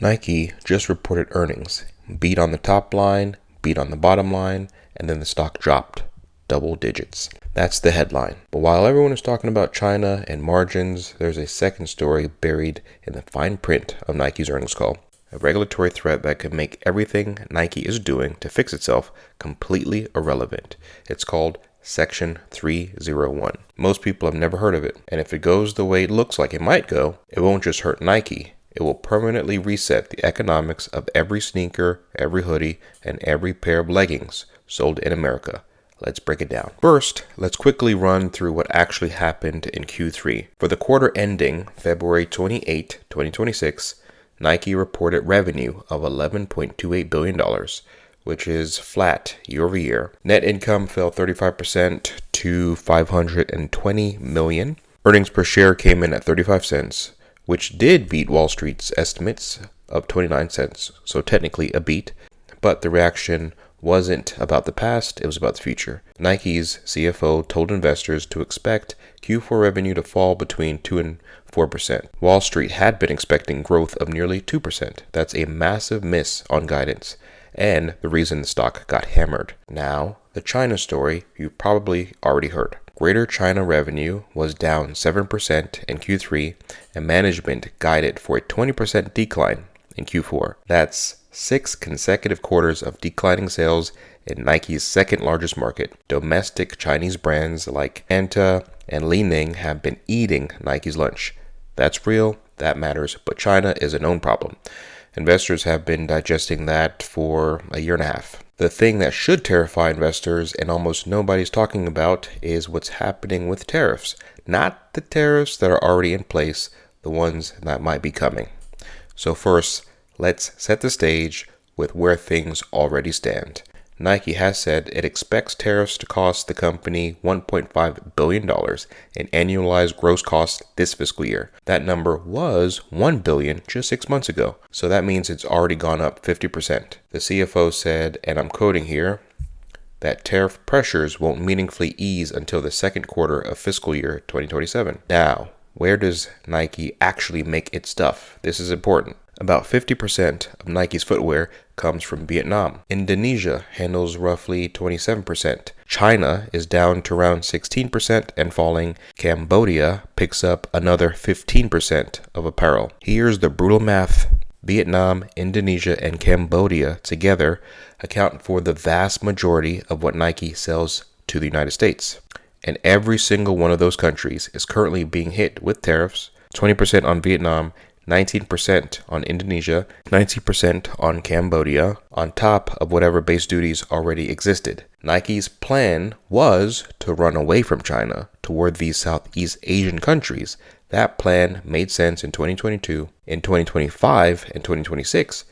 Nike just reported earnings, beat on the top line, beat on the bottom line, and then the stock dropped double digits. That's the headline. But while everyone is talking about China and margins, there's a second story buried in the fine print of Nike's earnings call. A regulatory threat that could make everything Nike is doing to fix itself completely irrelevant. It's called Section 301. Most people have never heard of it, and if it goes the way it looks like it might go, it won't just hurt Nike. It will permanently reset the economics of every sneaker, every hoodie, and every pair of leggings sold in America. Let's break it down. First, let's quickly run through what actually happened in Q3. For the quarter ending February 28, 2026, Nike reported revenue of $11.28 billion, which is flat year over year. Net income fell 35% to $520 million. Earnings per share came in at 35 cents, which did beat Wall Street's estimates of 29 cents, so technically a beat. But the reaction wasn't about the past, it was about the future. Nike's CFO told investors to expect Q4 revenue to fall between 2 and 4%. Wall Street had been expecting growth of nearly 2%. That's a massive miss on guidance, and the reason the stock got hammered. Now, the China story you've probably already heard. Greater China revenue was down 7% in Q3, and management guided for a 20% decline in Q4. That's 6 consecutive quarters of declining sales in Nike's second largest market. Domestic Chinese brands like Anta and Li Ning have been eating Nike's lunch. That's real, that matters, but China is a known problem. Investors have been digesting that for a year and a half. The thing that should terrify investors and almost nobody's talking about is what's happening with tariffs. Not the tariffs that are already in place, the ones that might be coming. So first, let's set the stage with where things already stand. Nike has said it expects tariffs to cost the company $1.5 billion in annualized gross costs this fiscal year. That number was $1 billion just 6 months ago, so that means it's already gone up 50%. The CFO said, and I'm quoting here, that tariff pressures won't meaningfully ease until the second quarter of fiscal year 2027. Now, where does Nike actually make its stuff? This is important. About 50% of Nike's footwear comes from Vietnam. Indonesia handles roughly 27%. China is down to around 16% and falling. Cambodia picks up another 15% of apparel. Here's the brutal math. Vietnam, Indonesia, and Cambodia together account for the vast majority of what Nike sells to the United States. And every single one of those countries is currently being hit with tariffs, 20% on Vietnam, 19% on Indonesia, 19% on Cambodia, on top of whatever base duties already existed. Nike's plan was to run away from China toward these Southeast Asian countries. That plan made sense in 2022, in 2025, and 2026,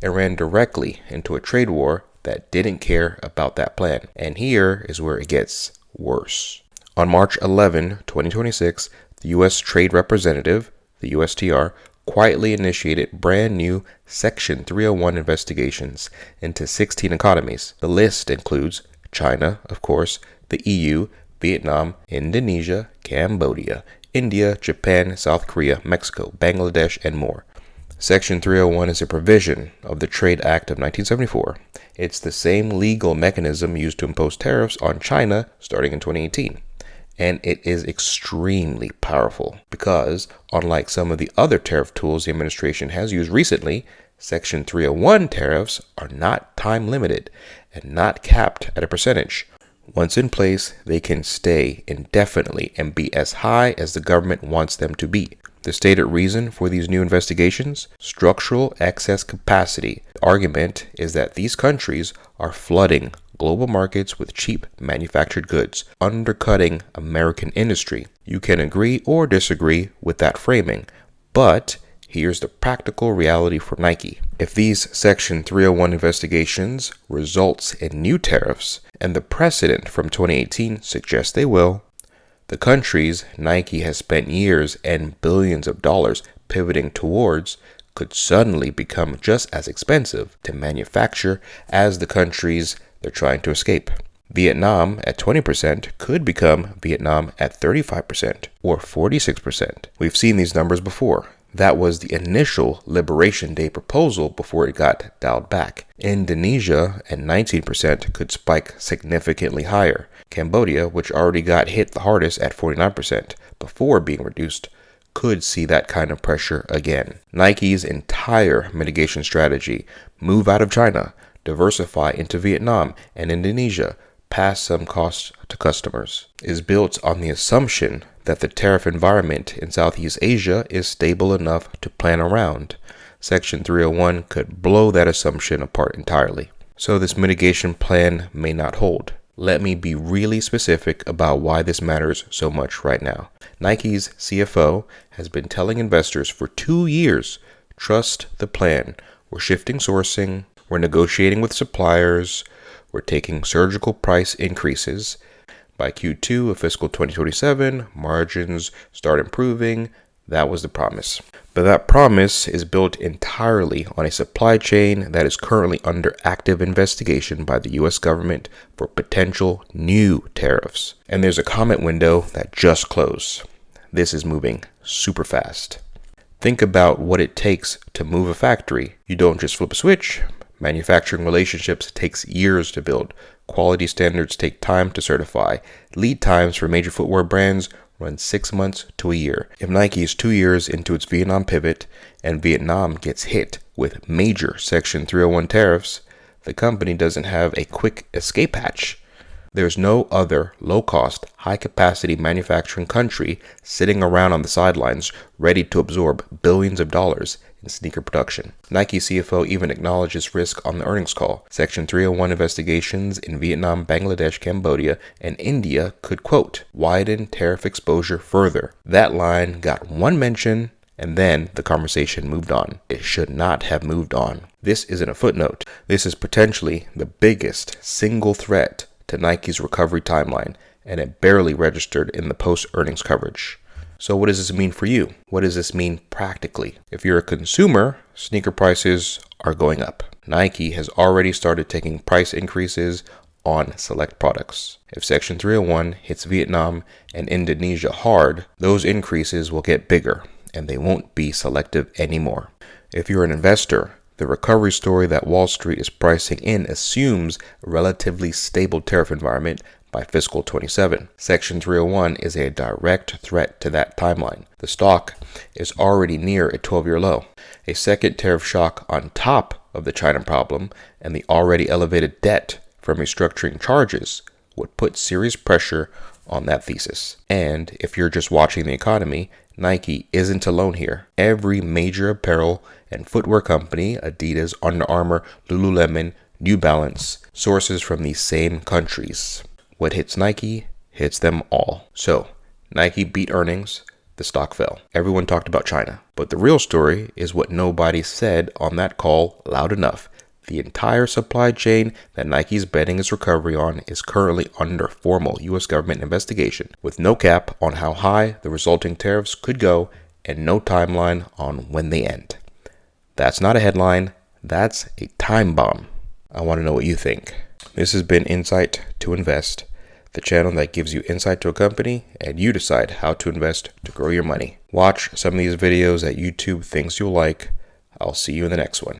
and ran directly into a trade war that didn't care about that plan. And here is where it gets worse. On March 11, 2026, the U.S. Trade Representative, the USTR, quietly initiated brand new Section 301 investigations into 16 economies. The list includes China, of course, the EU, Vietnam, Indonesia, Cambodia, India, Japan, South Korea, Mexico, Bangladesh, and more. Section 301 is a provision of the Trade Act of 1974. It's the same legal mechanism used to impose tariffs on China starting in 2018. And it is extremely powerful because, unlike some of the other tariff tools the administration has used recently, Section 301 tariffs are not time limited and not capped at a percentage. Once in place, they can stay indefinitely and be as high as the government wants them to be. The stated reason for these new investigations? Structural excess capacity. The argument is that these countries are flooding global markets with cheap manufactured goods, undercutting American industry. You can agree or disagree with that framing, but here's the practical reality for Nike. If these Section 301 investigations results in new tariffs, and the precedent from 2018 suggests they will, the countries Nike has spent years and billions of dollars pivoting towards could suddenly become just as expensive to manufacture as the countries they're trying to escape. Vietnam at 20% could become Vietnam at 35% or 46%. We've seen these numbers before. That was the initial Liberation Day proposal before it got dialed back. Indonesia at 19% could spike significantly higher. Cambodia, which already got hit the hardest at 49% before being reduced, could see that kind of pressure again. Nike's entire mitigation strategy, move out of China, diversify into Vietnam and Indonesia, pass some costs to customers, is built on the assumption that the tariff environment in Southeast Asia is stable enough to plan around. Section 301 could blow that assumption apart entirely. So this mitigation plan may not hold. Let me be really specific about why this matters so much right now. Nike's CFO has been telling investors for 2 years, trust the plan. We're shifting sourcing, we're negotiating with suppliers, we're taking surgical price increases. By Q2 of fiscal 2027, margins start improving. That was the promise. But that promise is built entirely on a supply chain that is currently under active investigation by the US government for potential new tariffs. And there's a comment window that just closed. This is moving super fast. Think about what it takes to move a factory. You don't just flip a switch. Manufacturing relationships takes years to build. Quality standards take time to certify. Lead times for major footwear brands run 6 months to a year. If Nike is 2 years into its Vietnam pivot and Vietnam gets hit with major Section 301 tariffs, the company doesn't have a quick escape hatch. There's no other low-cost, high-capacity manufacturing country sitting around on the sidelines ready to absorb billions of dollars in sneaker production. Nike CFO even acknowledges risk on the earnings call. Section 301 investigations in Vietnam, Bangladesh, Cambodia, and India could, quote, widen tariff exposure further. That line got one mention, and then the conversation moved on. It should not have moved on. This isn't a footnote. This is potentially the biggest single threat to Nike's recovery timeline, and it barely registered in the post-earnings coverage. So what does this mean for you? What does this mean practically? If you're a consumer, sneaker prices are going up. Nike has already started taking price increases on select products. If Section 301 hits Vietnam and Indonesia hard, those increases will get bigger, and they won't be selective anymore. If you're an investor, the recovery story that Wall Street is pricing in assumes a relatively stable tariff environment by fiscal 27. Section 301 is a direct threat to that timeline. The stock is already near a 12-year low. A second tariff shock on top of the China problem and the already elevated debt from restructuring charges would put serious pressure on that thesis. And if you're just watching the economy, Nike isn't alone here. Every major apparel and footwear company, Adidas, Under Armour, Lululemon, New Balance, sources from these same countries. What hits Nike hits them all. So, Nike beat earnings, the stock fell. Everyone talked about China. But the real story is what nobody said on that call loud enough. The entire supply chain that Nike's betting its recovery on is currently under formal U.S. government investigation, with no cap on how high the resulting tariffs could go and no timeline on when they end. That's not a headline, that's a time bomb. I want to know what you think. This has been Insight to Invest, the channel that gives you insight to a company and you decide how to invest to grow your money. Watch some of these videos that YouTube thinks you'll like. I'll see you in the next one.